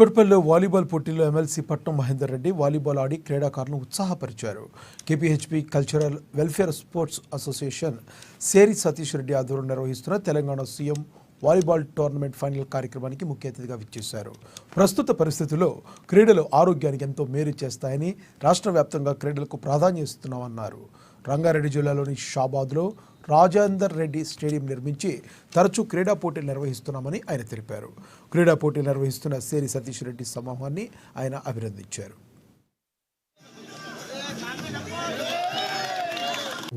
కుక్కట్పల్లిలో volleyball పోటీలో MLC పట్నం Mahender Reddy volleyball ఆడి క్రీడాకారులను ఉత్సాహపరిచారు. KPHP cultural welfare sports association సేరి సతీష్ రెడ్డి ఆధ్వర్యంలో నిర్వహిస్తున్న Telangana CM volleyball tournament final కార్యక్రమానికి ముఖ్య అతిథిగా విచ్చేశారు. ప్రస్తుత పరిస్థితుల్లో క్రీడలు ఆరోగ్యానికి ఎంతో మేలు చేస్తాయని, రాష్ట్ర వ్యాప్తంగా క్రీడలకు ప్రాధాన్యం ఇస్తున్నామన్నారు. రంగారెడ్డి జిల్లాలోని షాబాద్లో రాజేందర్ రెడ్డి స్టేడియం నిర్మించి తరచూ క్రీడా పోటీలు నిర్వహిస్తున్నామని ఆయన తెలిపారు. క్రీడా పోటీలు నిర్వహిస్తున్న సేరి సతీష్ రెడ్డి సమూహాన్ని ఆయన అభినందించారు.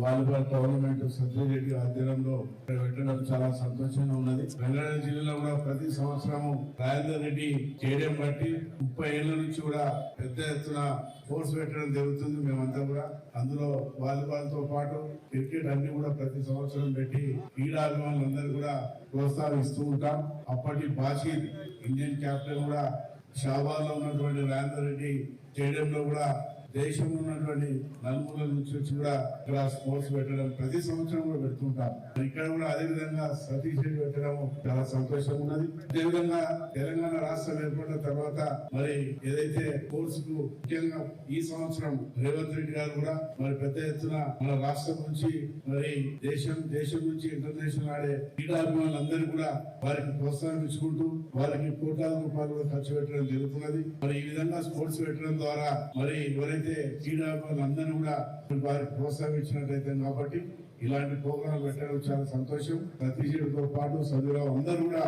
వాలీబాల్ టోర్నమెంట్ సతీష్ రెడ్డి ఆధ్వర్యంలో పెట్టడం చాలా సంతోషంగా ఉన్నది. రంగారెడ్డి జిల్లాలో కూడా ప్రతి సంవత్సరము రాజేందర్ రెడ్డి స్టేడియం బట్టి 30 ఏళ్ల నుంచి కూడా పెద్ద ఎత్తున స్పోర్ట్స్ పెట్టడం జరుగుతుంది. మేమంతా కూడా అందులో వాలీబాల్ తో పాటు క్రికెట్ అన్ని కూడా ప్రతి సంవత్సరం పెట్టి క్రీడాభిమానులందరూ కూడా ప్రోత్సహిస్తూ ఉంటాం. అప్పటి బాషీద్ ఇండియన్ క్యాప్టెన్ కూడా షాబాద్ లో ఉన్నటువంటి రాజేందర్ రెడ్డి స్టేడియంలో కూడా దేశంలో ఉన్నటువంటి నలుమూల నుంచి వచ్చి కూడా ఇక్కడ స్పోర్ట్స్ పెట్టడం ప్రతి సంవత్సరం కూడా పెడుతుంటాం. ఇక్కడ కూడా అదే విధంగా సతీష్ రెడ్డి పెట్టడం చాలా సంతోషంగా ఉన్నది. అదేవిధంగా తెలంగాణ రాష్ట్రం ఏర్పడిన తర్వాత మరి ఏదైతే స్పోర్ట్స్ కు ముఖ్యంగా ఈ సంవత్సరం రేవంత్ రెడ్డి గారు కూడా మరి పెద్ద ఎత్తున మన రాష్ట్రం నుంచి మరి దేశం నుంచి ఇంటర్నేషనల్ ఆడే క్రీడాభిమానులందరూ కూడా వారికి ప్రోత్సాహం ఇచ్చుకుంటూ వారికి కోట్లాది రూపాయలు కూడా ఖర్చు పెట్టడం జరుగుతున్నది. మరి ఈ విధంగా స్పోర్ట్స్ పెట్టడం ద్వారా మరి ఎవరైతే క్రీడాభిమానులందరూ కూడా వారికి ప్రోత్సహించినట్లయితే కాబట్టి ఇలాంటి ప్రోగ్రాం పెట్టడం చాలా సంతోషం. సతీష్ రెడ్డితో పాటు సభ్యులు అందరూ కూడా